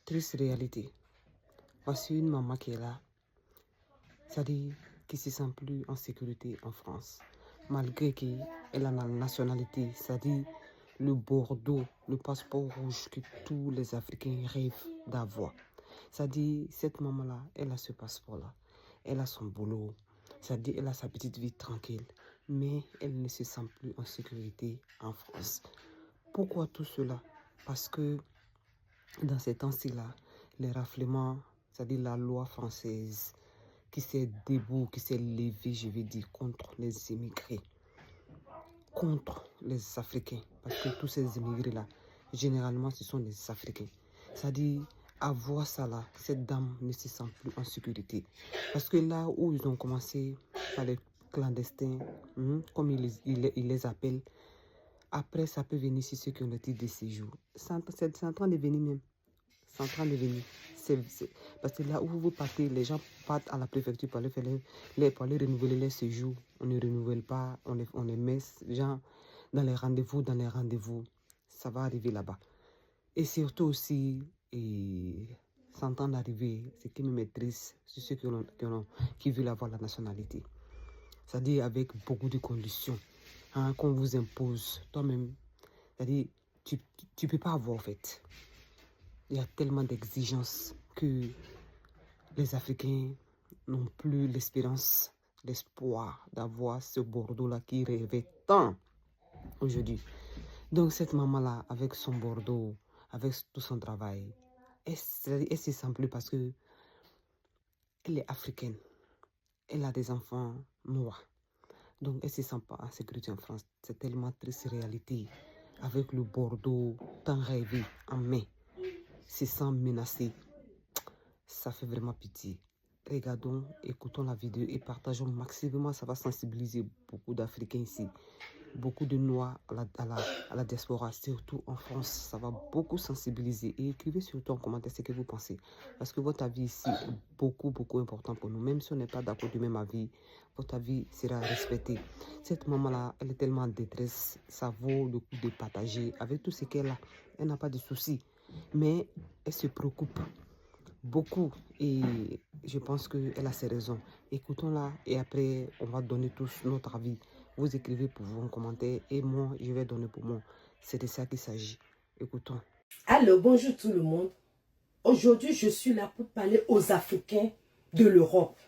Triste réalité. Voici une maman qui est là, c'est-à-dire qui ne se sent plus en sécurité en France, malgré qu'elle a la nationalité, c'est-à-dire le Bordeaux, le passeport rouge que tous les Africains rêvent d'avoir. C'est-à-dire, cette maman-là, elle a ce passeport-là, elle a son boulot, c'est-à-dire, elle a sa petite vie tranquille, mais elle ne se sent plus en sécurité en France. Pourquoi tout cela? Parce que dans ces temps-ci-là, les raflements, c'est-à-dire la loi française qui s'est debout, qui s'est levée, je vais dire, contre les immigrés, contre les Africains. Parce que tous ces immigrés-là, généralement, ce sont des Africains. C'est-à-dire, à voir ça là, cette dame ne se sent plus en sécurité. Parce que là où ils ont commencé par les clandestins, comme ils les appellent, après, ça peut venir sur ceux qui ont le titre de séjour. C'est en train de venir même. C'est en train de venir. Parce que là où vous partez, les gens partent à la préfecture pour aller renouveler les séjours. On ne renouvelle pas, on les met gens dans les rendez-vous. Ça va arriver là-bas. Et surtout aussi, c'est en train d'arriver, ce qui me maîtrise, c'est ceux qui veulent avoir la nationalité. C'est-à-dire avec beaucoup de conditions qu'on vous impose toi-même. C'est-à-dire, tu ne peux pas avoir en fait. Il y a tellement d'exigences que les Africains n'ont plus l'espérance, l'espoir d'avoir ce Bordeaux-là qui rêvait tant aujourd'hui. Donc cette maman-là, avec son Bordeaux, avec tout son travail, elle se sent plus parce que elle est africaine. Elle a des enfants noirs. Donc elle ne se sent pas en sécurité en France. C'est tellement triste réalité. Avec le Bordeaux tant rêvé en main, se sent menacé. Ça fait vraiment pitié. Regardons, écoutons la vidéo et partageons maximum. Ça va sensibiliser beaucoup d'Africains ici. Beaucoup de Noirs à la diaspora, surtout en France. Ça va beaucoup sensibiliser. Et écrivez surtout en commentaire ce que vous pensez. Parce que votre avis ici est beaucoup important pour nous. Même si on n'est pas d'accord du même avis, votre avis sera respecté. Cette maman-là, elle est tellement en détresse. Ça vaut le coup de partager. Avec tout ce qu'elle a, elle n'a pas de soucis. Mais elle se préoccupe beaucoup et je pense qu'elle a ses raisons. Écoutons-la et après on va donner tous notre avis. Vous écrivez pour vous en commentaire et moi je vais donner pour moi. C'est de ça qu'il s'agit. Écoutons. Alors bonjour tout le monde. Aujourd'hui je suis là pour parler aux Africains de l'Europe.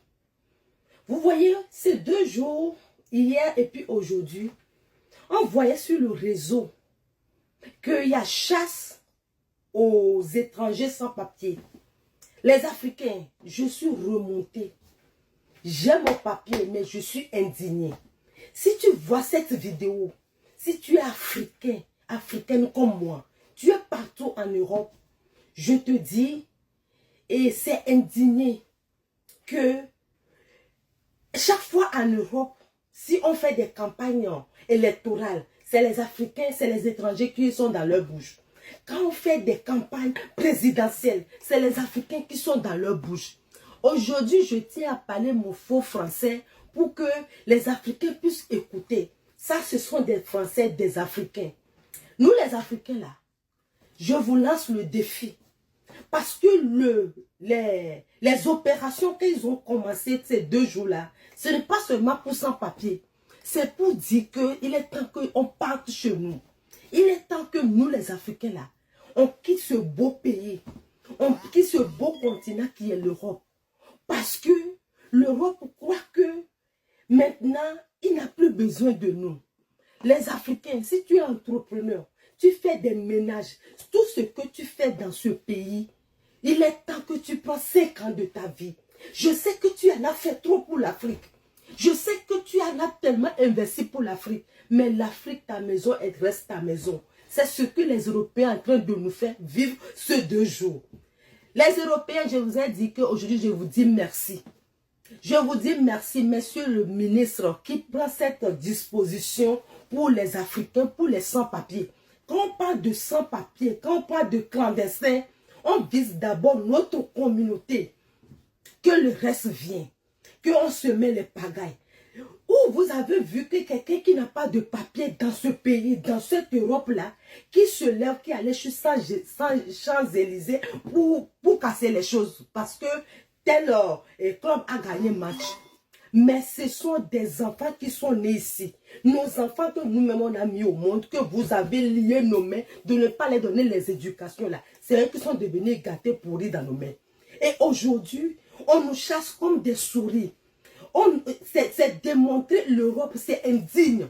Vous voyez ces 2 jours, hier et puis aujourd'hui, on voyait sur le réseau qu'il y a chasse aux étrangers sans papier. Les Africains, je suis remontée. J'ai mon papier, mais je suis indignée. Si tu vois cette vidéo, si tu es africain, africaine comme moi, tu es partout en Europe, je te dis, et c'est indigné que chaque fois en Europe, si on fait des campagnes électorales, c'est les Africains, c'est les étrangers qui sont dans leur bouche. Quand on fait des campagnes présidentielles, c'est les Africains qui sont dans leur bouche. Aujourd'hui, je tiens à parler mon faux français pour que les Africains puissent écouter. Ça, ce sont des Français, des Africains. Nous, les Africains, là, je vous lance le défi. Parce que les opérations qu'ils ont commencées ces 2 jours-là, ce n'est pas seulement pour sans-papier. C'est pour dire qu'il est temps qu'on parte chez nous. Il est temps que nous, les Africains, là, on quitte ce beau pays. On quitte ce beau continent qui est l'Europe. Parce que l'Europe croit que maintenant, il n'a plus besoin de nous. Les Africains, si tu es entrepreneur, tu fais des ménages, tout ce que tu fais dans ce pays, il est temps que tu prends 5 ans de ta vie. Je sais que tu en as fait trop pour l'Afrique. Je sais que tu en as tellement investi pour l'Afrique. Mais l'Afrique, ta maison, elle reste ta maison. C'est ce que les Européens sont en train de nous faire vivre ces 2 jours. Les Européens, je vous ai dit qu'aujourd'hui, je vous dis merci. Je vous dis merci, monsieur le ministre, qui prend cette disposition pour les Africains, pour les sans-papiers. Quand on parle de sans-papiers, quand on parle de clandestins, on vise d'abord notre communauté. Que le reste vienne. Qu'on se met les pagailles. Où vous avez vu que quelqu'un qui n'a pas de papier dans ce pays, dans cette Europe-là, qui se lève, qui allait sur Champs-Élysées pour casser les choses, parce que tel club a gagné match. Mais ce sont des enfants qui sont nés ici. Nos enfants que nous-mêmes on a mis au monde, que vous avez lié nos mains, de ne pas les donner les éducations là. C'est eux qui sont devenus gâtés pourris dans nos mains. Et aujourd'hui, on nous chasse comme des souris. C'est démontrer l'Europe, c'est indigne.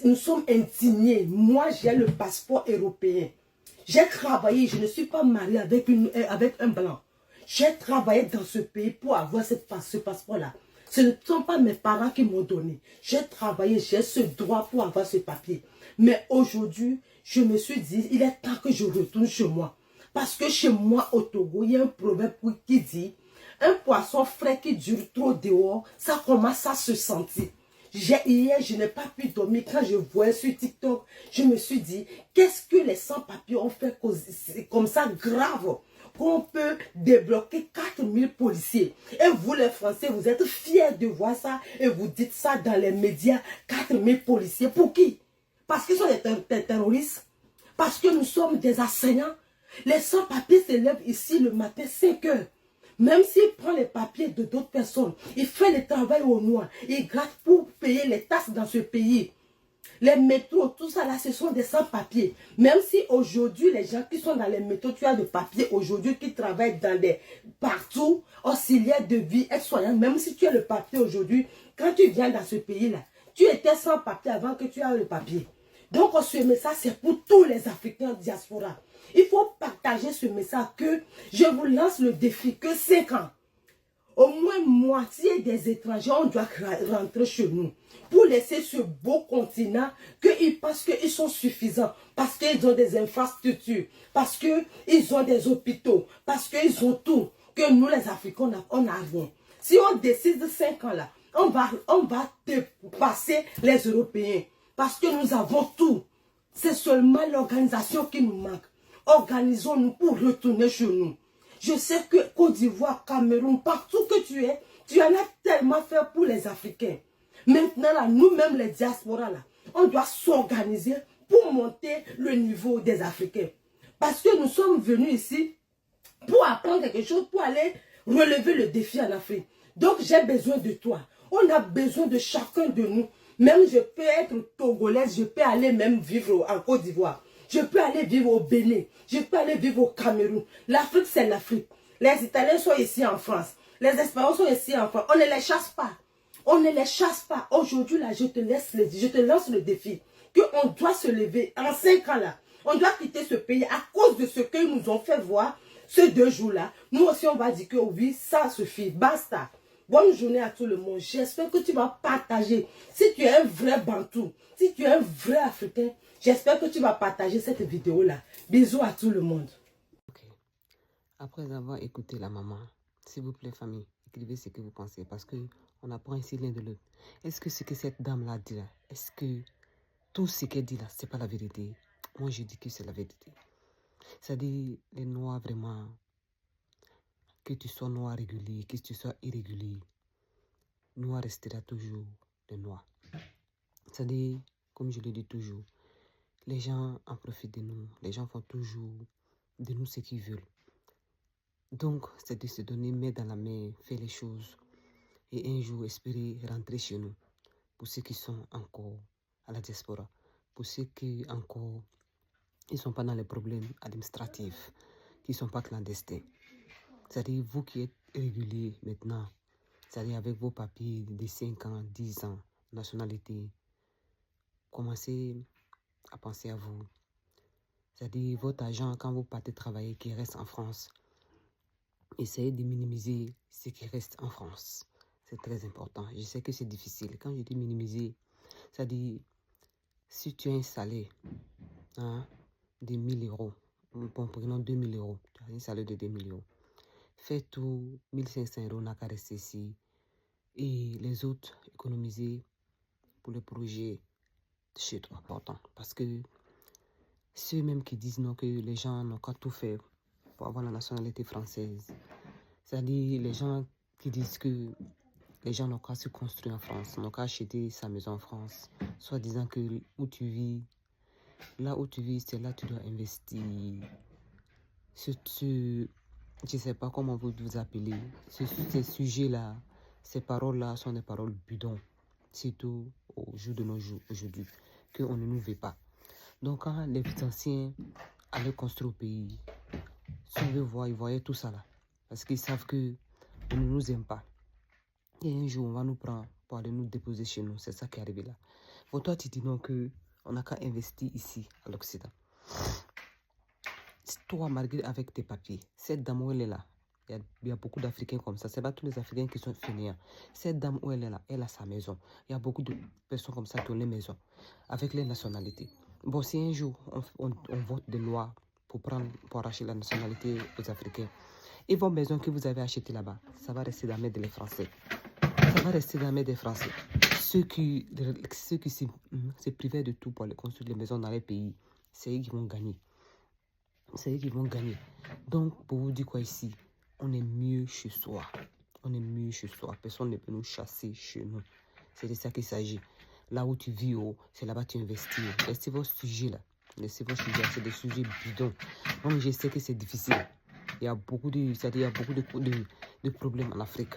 Nous sommes indignés. Moi, j'ai le passeport européen. J'ai travaillé, je ne suis pas mariée avec un blanc. J'ai travaillé dans ce pays pour avoir ce passeport-là. Ce ne sont pas mes parents qui m'ont donné. J'ai travaillé, j'ai ce droit pour avoir ce papier. Mais aujourd'hui, je me suis dit, il est temps que je retourne chez moi. Parce que chez moi, au Togo, il y a un proverbe qui dit, un poisson frais qui dure trop dehors, ça commence à se sentir. Hier, je n'ai pas pu dormir. Quand je voyais sur TikTok, je me suis dit, qu'est-ce que les sans-papiers ont fait comme ça grave, qu'on peut débloquer 4000 policiers. Et vous, les Français, vous êtes fiers de voir ça et vous dites ça dans les médias, 4000 policiers. Pour qui? Parce qu'ils sont des terroristes? Parce que nous sommes des assaillants? Les sans-papiers se lèvent ici le matin 5 heures. Même s'il prend les papiers de d'autres personnes, il fait le travail au noir, il gratte pour payer les taxes dans ce pays. Les métros, tout ça là, ce sont des sans-papiers. Même si aujourd'hui, les gens qui sont dans les métros, tu as de papiers aujourd'hui, qui travaillent dans partout, auxiliaires de vie, aides-soignants, même si tu as le papier aujourd'hui, quand tu viens dans ce pays-là, tu étais sans papier avant que tu aies le papier. Donc, ce message, c'est pour tous les Africains diaspora. Il faut partager ce message que je vous lance le défi que 5 ans, au moins moitié des étrangers, on doit rentrer chez nous pour laisser ce beau continent qu'ils pensent qu'ils sont suffisants, parce qu'ils ont des infrastructures, parce qu'ils ont des hôpitaux, parce qu'ils ont tout, que nous les Africains, on n'a rien. Si on décide de 5 ans là, on va dépasser les Européens, parce que nous avons tout. C'est seulement l'organisation qui nous manque. Organisons-nous pour retourner chez nous. Je sais que Côte d'Ivoire, Cameroun, partout que tu en as tellement fait pour les Africains. Maintenant, là, nous-mêmes, les diasporas, là, on doit s'organiser pour monter le niveau des Africains. Parce que nous sommes venus ici pour apprendre quelque chose, pour aller relever le défi en Afrique. Donc, j'ai besoin de toi. On a besoin de chacun de nous. Même je peux être togolaise, je peux aller même vivre en Côte d'Ivoire. Je peux aller vivre au Bénin. Je peux aller vivre au Cameroun. L'Afrique, c'est l'Afrique. Les Italiens sont ici en France. Les Espagnols sont ici en France. On ne les chasse pas. On ne les chasse pas. Aujourd'hui, là, je te lance le défi. Qu'on doit se lever en 5 ans, là. On doit quitter ce pays à cause de ce qu'ils nous ont fait voir ces 2 jours-là. Nous aussi, on va dire que oui, ça suffit. Basta. Bonne journée à tout le monde. J'espère que tu vas partager. Si tu es un vrai Bantou, si tu es un vrai Africain, j'espère que tu vas partager cette vidéo-là. Bisous à tout le monde. Ok. Après avoir écouté la maman, s'il vous plaît, famille, écrivez ce que vous pensez parce qu'on apprend ici l'un de l'autre. Est-ce que ce que cette dame-là dit là, est-ce que tout ce qu'elle dit là, c'est pas la vérité? Moi, je dis que c'est la vérité. C'est-à-dire, les noirs vraiment, que tu sois noir régulier, que tu sois irrégulier, noir restera toujours le noir. C'est-à-dire, comme je le dis toujours, les gens en profitent de nous. Les gens font toujours de nous ce qu'ils veulent. Donc, c'est de se donner main dans la main, faire les choses et un jour espérer rentrer chez nous. Pour ceux qui sont encore à la diaspora, pour ceux qui encore ils ne sont pas dans les problèmes administratifs, qui ne sont pas clandestins. C'est-à-dire, vous qui êtes régulier maintenant, c'est-à-dire avec vos papiers de 5 ans, 10 ans, nationalité, commencez à penser à vous. C'est-à-dire, votre agent, quand vous partez travailler, qui reste en France, essayez de minimiser ce qui reste en France. C'est très important. Je sais que c'est difficile. Quand je dis minimiser, c'est-à-dire, si tu as un salaire de 1000 euros, bon, prenons 2000 euros, tu as un salaire de 2000 euros, fais tout, 1500 euros n'a qu'à rester ici, et les autres, économiser pour le projet chez toi. Important. Parce que ceux même qui disent non, que les gens n'ont qu'à tout faire pour avoir la nationalité française, c'est-à-dire les gens qui disent que les gens n'ont qu'à se construire en France, n'ont qu'à acheter sa maison en France, soit disant que où tu vis, là où tu vis, c'est là que tu dois investir. Je ne sais pas comment vous appelez. Ces sujets-là, ces paroles-là sont des paroles bidons. C'est tout au jour de nos jours, aujourd'hui, qu'on ne nous veut pas. Donc, quand les anciens allaient construire au pays, si on veut voir, ils voyaient tout ça là. Parce qu'ils savent qu'on ne nous aime pas. Et un jour, on va nous prendre pour aller nous déposer chez nous. C'est ça qui est arrivé là. Pour toi, tu dis non qu'on n'a qu'à investir ici, à l'Occident. Toi, malgré avec tes papiers, cette dame où elle est là, il y a beaucoup d'Africains comme ça. Ce n'est pas tous les Africains qui sont fainéants. Cette dame où elle est là, elle a sa maison. Il y a beaucoup de personnes comme ça qui ont les maisons, avec les nationalités. Bon, si un jour, on vote des lois pour arracher la nationalité aux Africains, et vos maisons que vous avez achetées là-bas, ça va rester dans la main des Français. Ça va rester dans la main des Français. Ceux qui se privaient de tout pour aller construire les maisons dans les pays, c'est eux qui vont gagner. C'est eux qui vont gagner. Donc, pour vous dire quoi ici, on est mieux chez soi. On est mieux chez soi. Personne ne peut nous chasser chez nous. C'est de ça qu'il s'agit. Là où tu vis, c'est là-bas que tu investis. Laissez vos sujets là. Laissez vos sujets. C'est des sujets bidons. Donc, je sais que c'est difficile. Il y a beaucoup de problèmes en Afrique.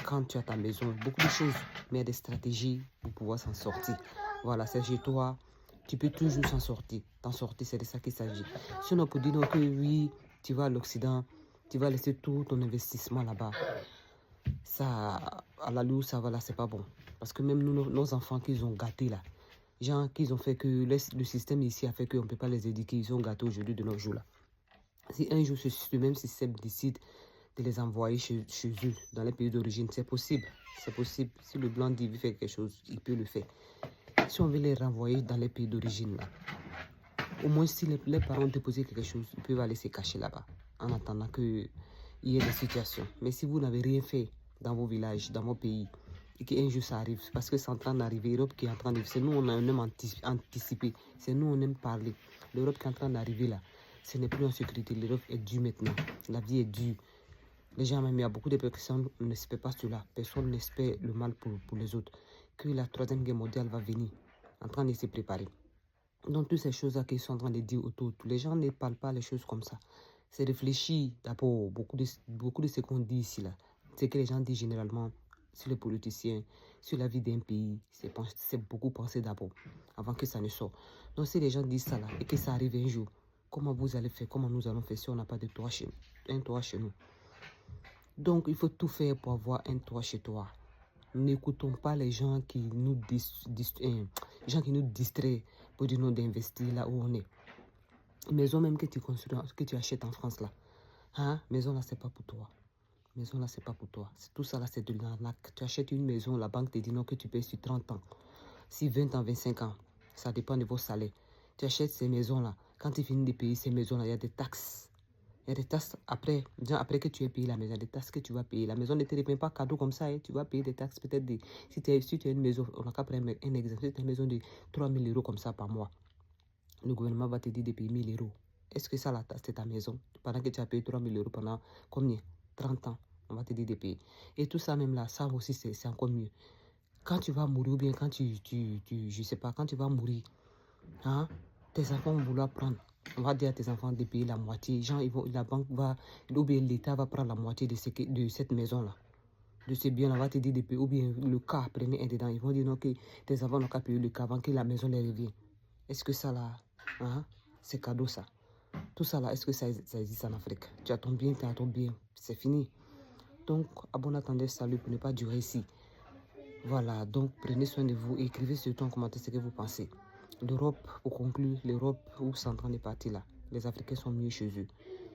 Quand tu as ta maison, beaucoup de choses. Mais il y a des stratégies pour pouvoir s'en sortir. Voilà, c'est chez toi. Tu peux toujours s'en sortir. T'en sortir, c'est de ça qu'il s'agit. Sinon, pour dire que oui, tu vas à l'Occident, tu vas laisser tout ton investissement là-bas. Ça, à la loupe, ça va là, c'est pas bon. Parce que même nous, nos enfants qu'ils ont gâtés là, gens qu'ils ont fait que le système ici a fait qu'on ne peut pas les éduquer, ils ont gâté aujourd'hui de nos jours là. Si un jour ce même système décide de les envoyer chez eux, dans les pays d'origine, c'est possible. C'est possible. Si le blanc dit qu'il fait quelque chose, il peut le faire. Si on veut les renvoyer dans les pays d'origine, là, au moins si les parents ont déposé quelque chose, ils peuvent aller se cacher là-bas, en attendant qu'il y ait des situations. Mais si vous n'avez rien fait dans vos villages, dans vos pays, et qu'un jour ça arrive, parce que c'est en train d'arriver, l'Europe qui est en train d'arriver, c'est nous on aime anticiper, c'est nous on aime parler. L'Europe qui est en train d'arriver là, ce n'est plus en sécurité, l'Europe est due maintenant, la vie est due. Les gens, même, il y a beaucoup de personnes qui n'espèrent pas cela. Personne n'espère le mal pour les autres. Que la troisième guerre mondiale va venir, en train de se préparer. Donc, toutes ces choses-là qu'ils sont en train de dire autour, les gens ne parlent pas les choses comme ça. C'est réfléchir d'abord. Beaucoup de ce qu'on dit ici, là, c'est que les gens disent généralement sur les politiciens, sur la vie d'un pays. C'est beaucoup penser d'abord, avant que ça ne sorte. Donc, si les gens disent ça là, et que ça arrive un jour, comment vous allez faire, comment nous allons faire si on n'a pas de toit un toit chez nous? Donc, il faut tout faire pour avoir un toit chez toi. N'écoutons pas les gens qui nous distraient pour dire non d'investir là où on est. Maison même que tu construis, que tu achètes en France là. Hein? Maison là, c'est pas pour toi. Maison là, c'est pas pour toi. Tout ça là, c'est de l'arnaque. Tu achètes une maison, la banque te dit non que tu payes sur 30 ans. Si 20 ans, 25 ans, ça dépend de vos salaires. Tu achètes ces maisons là. Quand tu finis de payer ces maisons là, il y a des taxes. Il y a des taxes après que tu aies payé la maison, il y a des taxes que tu vas payer. La maison ne te revient pas cadeau comme ça, hein. Tu vas payer des taxes peut-être. Si tu as une maison, on a qu'à prendre un exemple, si tu as une maison de 3 000 € comme ça par mois, le gouvernement va te dire de payer 1 000 €. Est-ce que ça, la taxe, c'est ta maison? Pendant que tu as payé 3 000 € pendant combien? 30 ans, on va te dire de payer. Et tout ça même là, ça aussi, c'est encore mieux. Quand tu vas mourir ou bien quand je sais pas, quand tu vas mourir, hein, tes enfants vont vouloir prendre. On va dire à tes enfants de payer la moitié. La banque va, ou bien l'État va prendre la moitié de cette maison-là. De ce bien, on va te dire de payer, ou bien le cas, prenez un dedans. Ils vont dire non, que tes enfants n'ont qu'à payer le cas avant que la maison les revienne. Est-ce que ça là, hein, c'est cadeau ça? Tout ça là, est-ce que ça existe en Afrique? Tu as ton bien, tu as ton bien. C'est fini. Donc, à bon attendeur, salut pour ne pas durer ici. Voilà, donc prenez soin de vous et écrivez surtout en commentaire ce que vous pensez. L'Europe, pour conclure, l'Europe où c'est en train de partir là, les Africains sont mieux chez eux.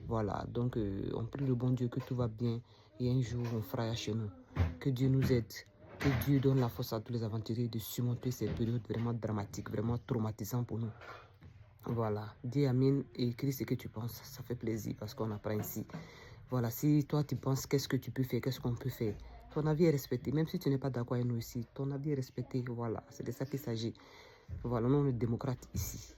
Voilà, donc on prie le bon Dieu que tout va bien et un jour on fera chez nous. Que Dieu nous aide, que Dieu donne la force à tous les aventuriers de surmonter ces périodes vraiment dramatiques, vraiment traumatisantes pour nous. Voilà, dis Amen et écris ce que tu penses, ça fait plaisir parce qu'on apprend ici. Voilà, si toi tu penses qu'est-ce que tu peux faire, qu'est-ce qu'on peut faire, ton avis est respecté, même si tu n'es pas d'accord avec nous ici, ton avis est respecté, voilà, c'est de ça qu'il s'agit. Voilà, nous on est démocrates ici.